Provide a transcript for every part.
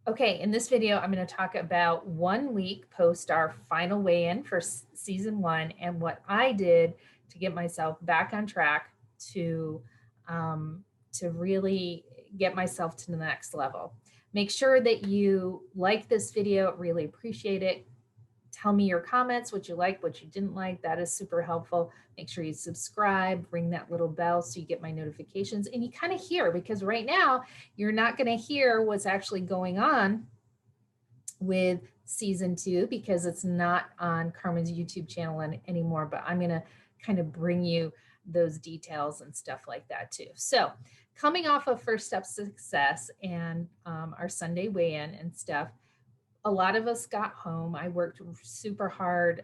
Okay, in this video, I'm going to talk about 1 week post our final weigh-in for season 1 and what I did to get myself back on track to, to really get myself to the next level. Make sure that you like this video, really appreciate it. Tell me your comments, what you liked, what you didn't like. That is super helpful. Make sure you subscribe, ring that little bell so you get my notifications and you kind of hear, because right now you're not going to hear what's actually going on with season 2 because it's not on Carmen's YouTube channel anymore, but I'm going to kind of bring you those details and stuff like that too. So coming off of First Step Success and our Sunday weigh-in and stuff, a lot of us got home. I worked super hard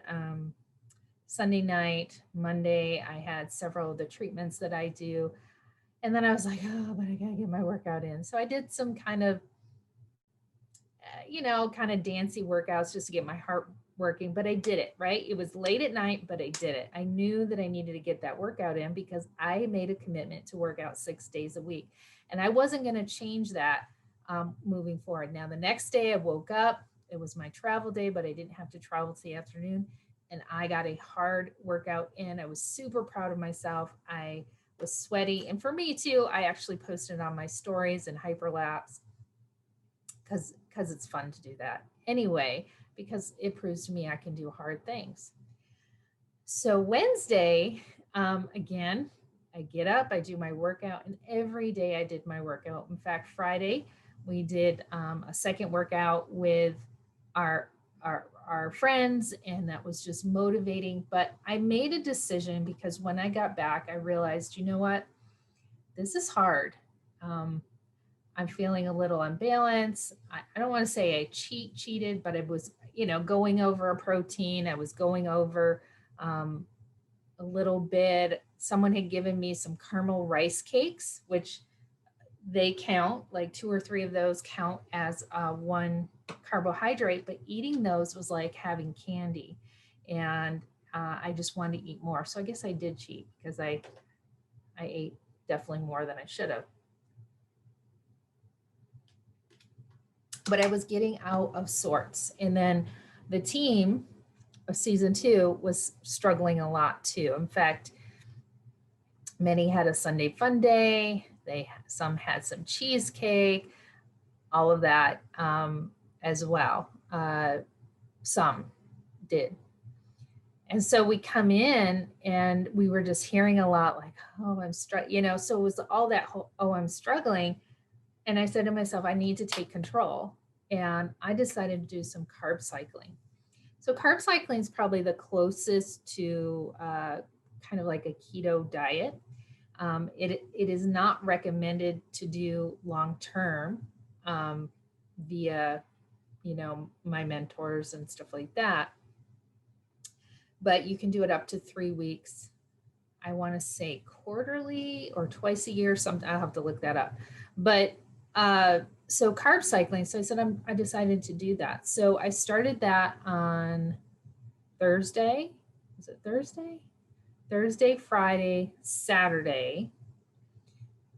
Sunday night, Monday. I had several of the treatments that I do. And then I was like, oh, but I got to get my workout in. So I did some kind of, kind of dancey workouts just to get my heart working, but I did it, right? It was late at night, but I did it. I knew that I needed to get that workout in because I made a commitment to work out 6 days a week. And I wasn't going to change that moving forward. Now, the next day I woke up. It was my travel day, but I didn't have to travel till the afternoon. And I got a hard workout in. I was super proud of myself. I was sweaty. And for me too, I actually posted on my stories and hyperlapse because it's fun to do that. Anyway, because it proves to me I can do hard things. So Wednesday, again, I get up, I do my workout, and every day I did my workout. In fact, Friday, we did a second workout with our friends, and that was just motivating. But I made a decision because when I got back, I realized, you know what, this is hard. I'm feeling a little unbalanced. I don't want to say I cheated, but it was, going over a protein. I was going over a little bit. Someone had given me some caramel rice cakes, which they count, like 2 or 3 of those count as one carbohydrate, but eating those was like having candy. And I just wanted to eat more. So I guess I did cheat because I ate definitely more than I should have. But I was getting out of sorts. And then the team of season 2 was struggling a lot too. In fact, many had a Sunday fun day. Some had some cheesecake, all of that as well. Some did. And so we come in and we were just hearing a lot like, oh, I'm struggling, so it was all that whole, oh, I'm struggling. And I said to myself, I need to take control. And I decided to do some carb cycling. So carb cycling is probably the closest to kind of like a keto diet. It is not recommended to do long-term via, my mentors and stuff like that. But you can do it up to 3 weeks. I want to say quarterly or twice a year. I'll have to look that up. But so carb cycling. So I said, I decided to do that. So I started that on Thursday. Was it Thursday? Thursday, Friday, Saturday.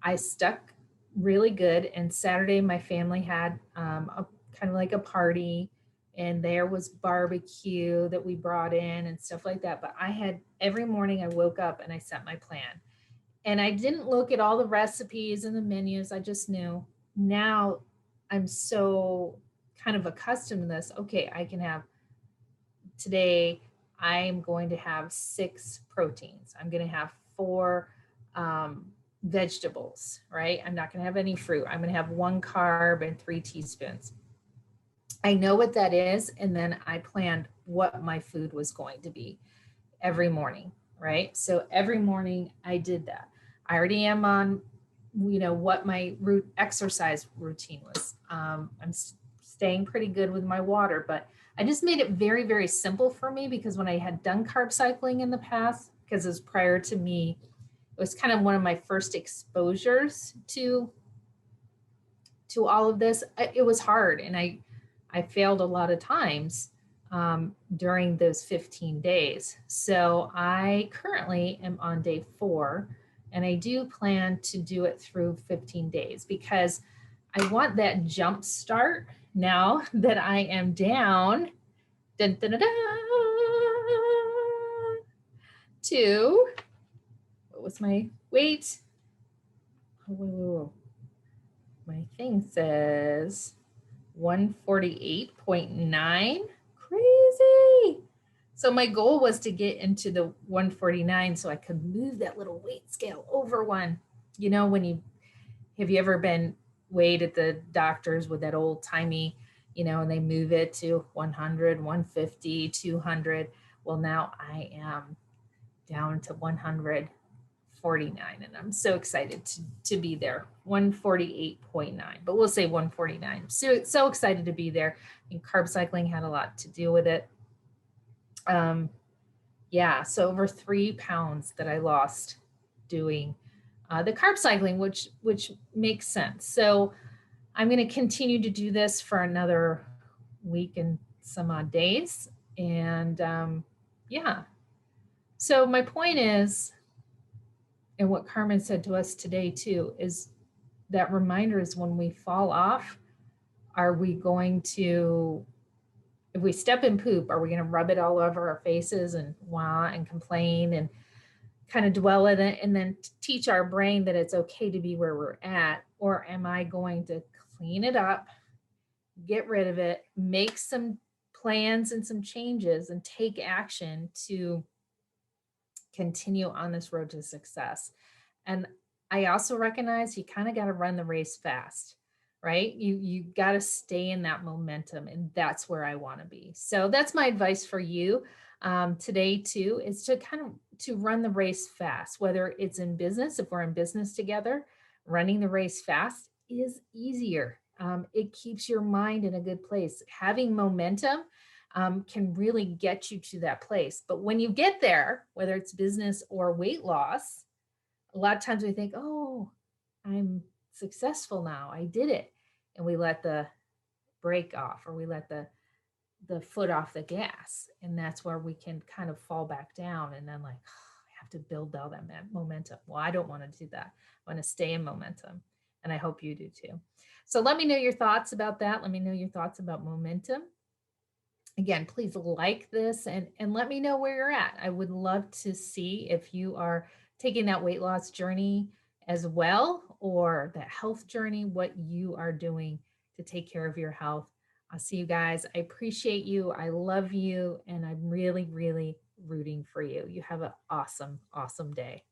I stuck really good. And Saturday, my family had a kind of like a party, and there was barbecue that we brought in and stuff like that. But every morning I woke up and I set my plan. And I didn't look at all the recipes and the menus. I just knew. Now I'm so kind of accustomed to this. Okay, I can have today, I'm going to have 6 proteins. I'm going to have 4 vegetables, right? I'm not going to have any fruit. I'm going to have 1 carb and 3 teaspoons. I know what that is. And then I planned what my food was going to be every morning, right? So every morning I did that. I already am on, what my exercise routine was. I'm staying pretty good with my water, but I just made it very, very simple for me because when I had done carb cycling in the past, because it was prior to me, it was kind of one of my first exposures to all of this. It was hard, and I failed a lot of times during those 15 days. So I currently am on day 4, and I do plan to do it through 15 days because I want that jump start now that I am down dun, dun, dun, dun, to, what was my weight? Oh, whoa, whoa, whoa. My thing says 148.9. Crazy. So my goal was to get into the 149 so I could move that little weight scale over one. You know, when you have you ever been weighed at the doctors with that old timey, and they move it to 100, 150, 200. Well, now I am down to 149 and I'm so excited to be there. 148.9, but we'll say 149. So excited to be there. I think carb cycling had a lot to do with it. Yeah, so over 3 pounds that I lost doing the carb cycling, which makes sense. So I'm going to continue to do this for another week and some odd days. And yeah, so my point is, and what Carmen said to us today too, is that reminder is when we fall off, are we going to, if we step in poop, are we going to rub it all over our faces and wah and complain and kind of dwell in it and then teach our brain that it's okay to be where we're at? Or am I going to clean it up, get rid of it, make some plans and some changes and take action to continue on this road to success? And I also recognize you kind of got to run the race fast, right? You got to stay in that momentum, and that's where I want to be. So that's my advice for you today too, is to kind of to run the race fast, whether it's in business. If we're in business together, running the race fast is easier. It keeps your mind in a good place. Having momentum can really get you to that place. But when you get there, whether it's business or weight loss, a lot of times we think, oh, I'm successful now. I did it. And we let the brake off, or we let the foot off the gas. And that's where we can kind of fall back down and then like, oh, I have to build all that momentum. Well, I don't want to do that. I want to stay in momentum. And I hope you do too. So let me know your thoughts about that. Let me know your thoughts about momentum. Again, please like this and let me know where you're at. I would love to see if you are taking that weight loss journey as well, or that health journey, what you are doing to take care of your health. I'll see you guys. I appreciate you. I love you. And I'm really, really rooting for you. You have an awesome, awesome day.